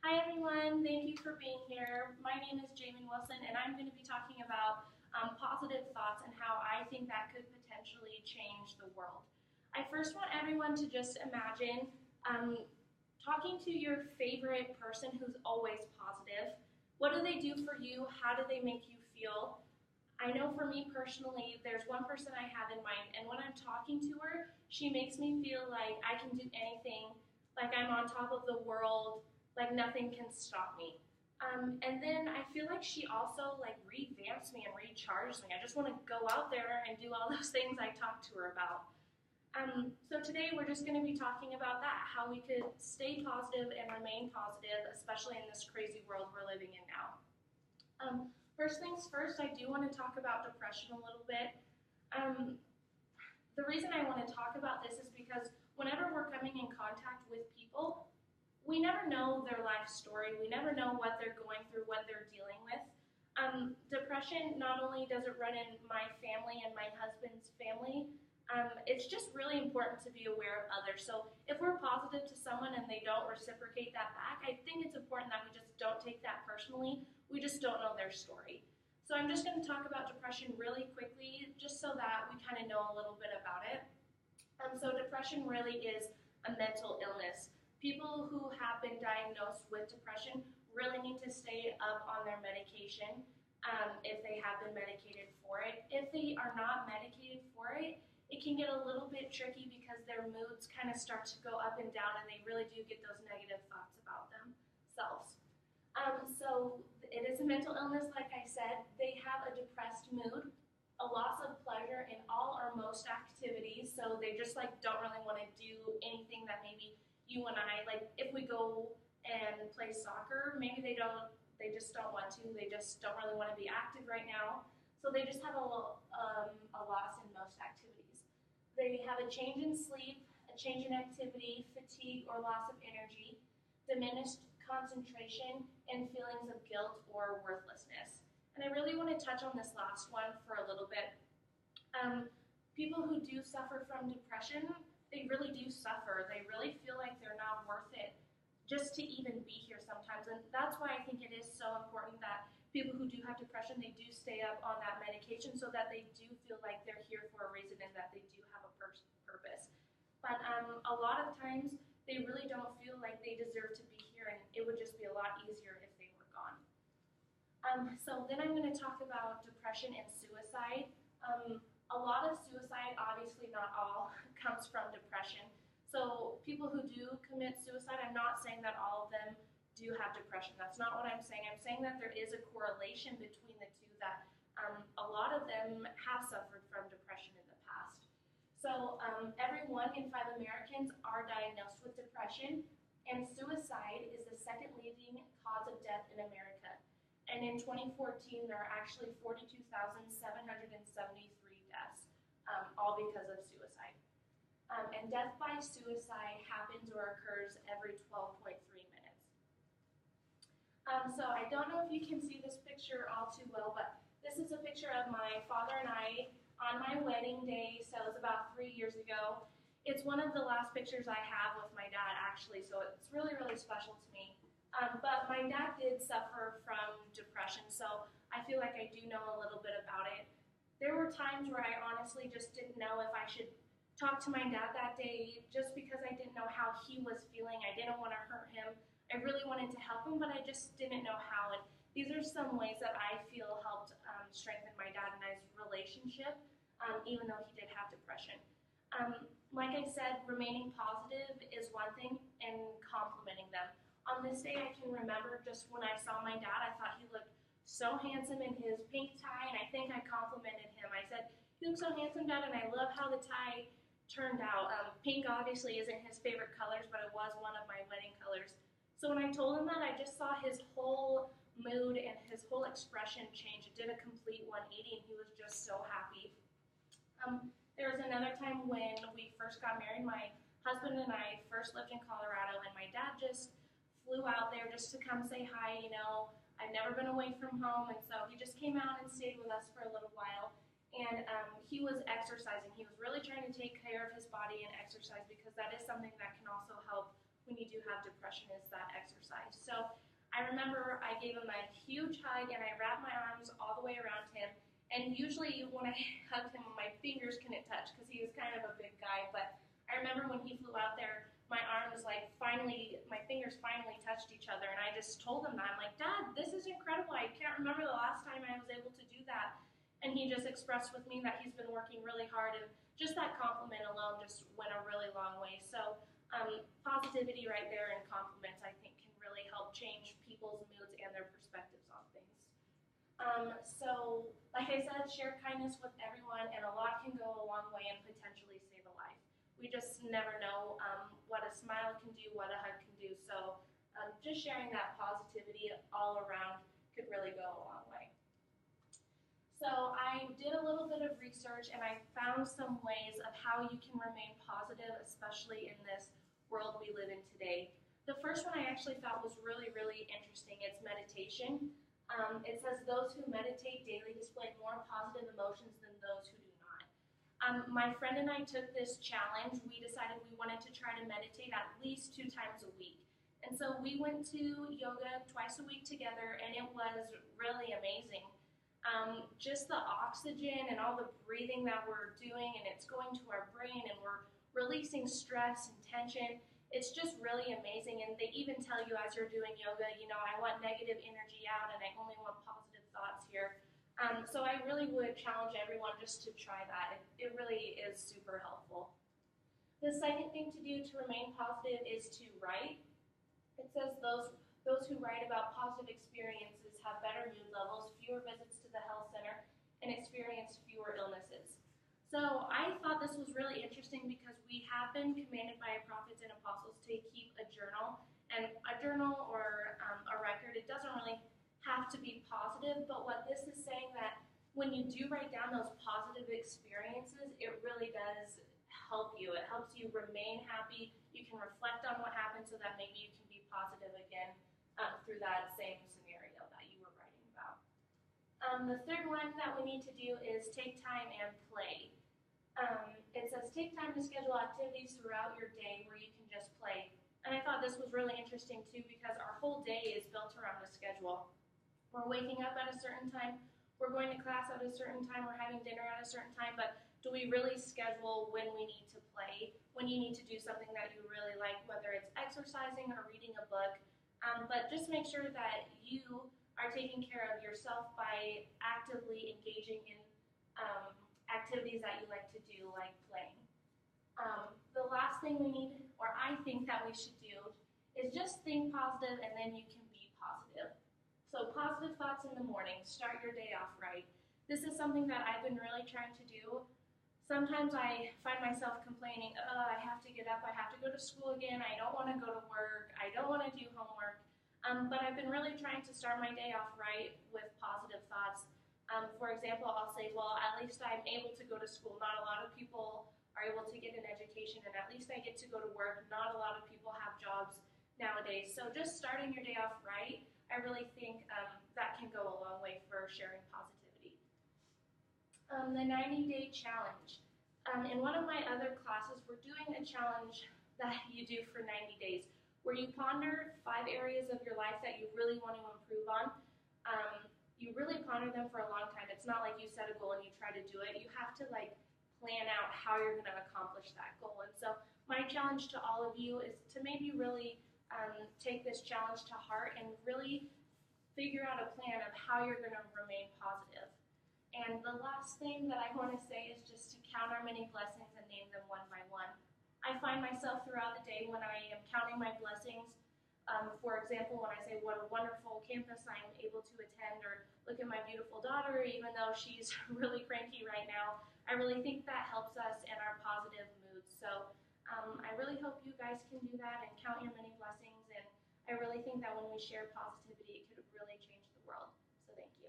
Hi everyone, thank you for being here. My name is Jamie Wilson and I'm going to be talking about positive thoughts and how I think that could potentially change the world. I first want everyone to just imagine talking to your favorite person who's always positive. What do they do for you? How do they make you feel? I know for me personally, there's one person I have in mind, and when I'm talking to her, she makes me feel like I can do anything, like I'm on top of the world, like nothing can stop me. And then I feel like she also like revamps me and recharges me. I just want to go out there and do all those things I talked to her about. So today we're just going to be talking about that, how we could stay positive and remain positive, especially in this crazy world we're living in now. First things first, I do want to talk about depression a little bit. Um, the reason I want to talk about this is because whenever we're coming in contact with people, we never know their life story. We never know what they're going through, what they're dealing with. Depression, not only does it run in my family and my husband's family, it's just really important to be aware of others. So if we're positive to someone and they don't reciprocate that back, I think it's important that we just don't take that personally. We just don't know their story. So I'm just going to talk about depression really quickly, just so that we kind of know a little bit about it. So depression really is a mental illness. People who have been diagnosed with depression really need to stay up on their medication if they have been medicated for it. If they are not medicated for it, it can get a little bit tricky because their moods kind of start to go up and down and they really do get those negative thoughts about themselves. So it is a mental illness, like I said. They have a depressed mood, a loss of pleasure in all or most activities. So they just like don't really want to do anything that maybe you and I like. If we go and play soccer, maybe they don't. They just don't want to. They just don't really want to be active right now. So they just have a loss in most activities. They have a change in sleep, a change in activity, fatigue or loss of energy, diminished concentration, and feelings of guilt or worthlessness. And I really want to touch on this last one for a little bit. People who do suffer from depression, they really do suffer. They really feel like they're not worth it just to even be here sometimes. And that's why I think it is so important that people who do have depression, they do stay up on that medication so that they do feel like they're here for a reason and that they do have a purpose. But a lot of times, they really don't feel like they deserve to be here, and it would just be a lot easier if they were gone. So then I'm going to talk about depression and suicide. A lot of suicide, obviously not all, comes from depression. So people who do commit suicide, I'm not saying that all of them do have depression. That's not what I'm saying. I'm saying that there is a correlation between the two, that a lot of them have suffered from depression in the past. So every 1 in 5 Americans are diagnosed with depression, and suicide is the second leading cause of death in America. And in 2014, there are actually 42,773 deaths, all because of suicide. And death by suicide happens or occurs every 12.3 minutes. So I don't know if you can see this picture all too well, but this is a picture of my father and I on my wedding day, so it was about 3 years ago. It's one of the last pictures I have with my dad, actually, so it's really, really special to me. But my dad did suffer from depression, so I feel like I do know a little bit about it. There were times where I honestly just didn't know if I should talk to my dad that day just because I didn't know how he was feeling. I didn't want to hurt him. I really wanted to help him, but I just didn't know how. And these are some ways that I feel helped strengthen my dad and I's relationship, even though he did have depression. Like I said, remaining positive is one thing, and complimenting them. On this day, I can remember just when I saw my dad, I thought he looked so handsome in his pink tie, and I think I complimented him. I said, "You look so handsome, Dad, and I love how the tie turned out." Pink obviously isn't his favorite colors, but it was one of my wedding colors. So when I told him that, I just saw his whole mood and his whole expression change. It did a complete 180, and he was just so happy. There was another time when we first got married. My husband and I first lived in Colorado, and my dad just flew out there just to come say hi. You know, I've never been away from home, and so he just came out and stayed with us for a little while. And he was exercising. He was really trying to take care of his body and exercise because that is something that can also help when you do have depression is that exercise. So I remember I gave him a huge hug and I wrapped my arms all the way around him. And usually when I hugged him, my fingers couldn't touch because he was kind of a big guy. But I remember when he flew out there, my arms my fingers finally touched each other. And I just told him that. I'm like, Dad, this is incredible. I can't remember the last time I was able to do that. And he just expressed with me that he's been working really hard. And just that compliment alone just went a really long way. So positivity right there and compliments, I think, can really help change people's moods and their perspectives on things. So, like I said, share kindness with everyone, and a lot can go a long way and potentially save a life. We just never know what a smile can do, what a hug can do. So, just sharing that positivity all around could really go a long way. So, I did a little bit of research, and I found some ways of how you can remain positive, especially in this world we live in today. The first one I actually thought was really, really interesting. It's meditation. It says those who meditate daily display more positive emotions than those who do not. My friend and I took this challenge. We decided we wanted to try to meditate at least 2 times a week. And so we went to yoga twice a week together, and it was really amazing. Just the oxygen and all the breathing that we're doing, and it's going to our brain, and we're releasing stress and tension. It's just really amazing, and they even tell you as you're doing yoga, I want negative energy out and I only want positive thoughts here. So I really would challenge everyone just to try that. It really is super helpful. The second thing to do to remain positive is to write. It says those who write about positive experiences have better mood levels, fewer visits to the health center, and experience fewer illnesses. So I thought this was really interesting because we have been commanded by prophets and apostles to keep a journal. And a journal or a record, it doesn't really have to be positive, but what this is saying that when you do write down those positive experiences, it really does help you. It helps you remain happy. You can reflect on what happened so that maybe you can be positive again through that same scenario that you were writing about. The third one that we need to do is take time and play. It says take time to schedule activities throughout your day where you can just play. And I thought this was really interesting too because our whole day is built around a schedule. We're waking up at a certain time, we're going to class at a certain time, we're having dinner at a certain time, but do we really schedule when we need to play, when you need to do something that you really like, whether it's exercising or reading a book? But just make sure that you are taking care of yourself by actively engaging in activities that you like to do, like playing. The last thing we need, or I think that we should do, is just think positive and then you can be positive. So positive thoughts in the morning, start your day off right. This is something that I've been really trying to do. Sometimes I find myself complaining, I have to get up, I have to go to school again, I don't want to go to work, I don't want to do homework. But I've been really trying to start my day off right with positive thoughts. For example, I'll say, well, at least I'm able to go to school. Not a lot of people are able to get an education, and at least I get to go to work. Not a lot of people have jobs nowadays. So just starting your day off right, I really think that can go a long way for sharing positivity. The 90-day challenge. In one of my other classes, we're doing a challenge that you do for 90 days, where you ponder 5 areas of your life that you really want to improve on. You really ponder them for a long time. It's not like you set a goal and you try to do it. You have to plan out how you're going to accomplish that goal. And so my challenge to all of you is to maybe really take this challenge to heart and really figure out a plan of how you're going to remain positive. And the last thing that I want to say is just to count our many blessings and name them one by one. I find myself throughout the day when I am counting my blessings. For example, when I say what a wonderful campus I'm able to attend, or look at my beautiful daughter, even though she's really cranky right now, I really think that helps us in our positive moods. So I really hope you guys can do that and count your many blessings. And I really think that when we share positivity, it could really change the world. So thank you.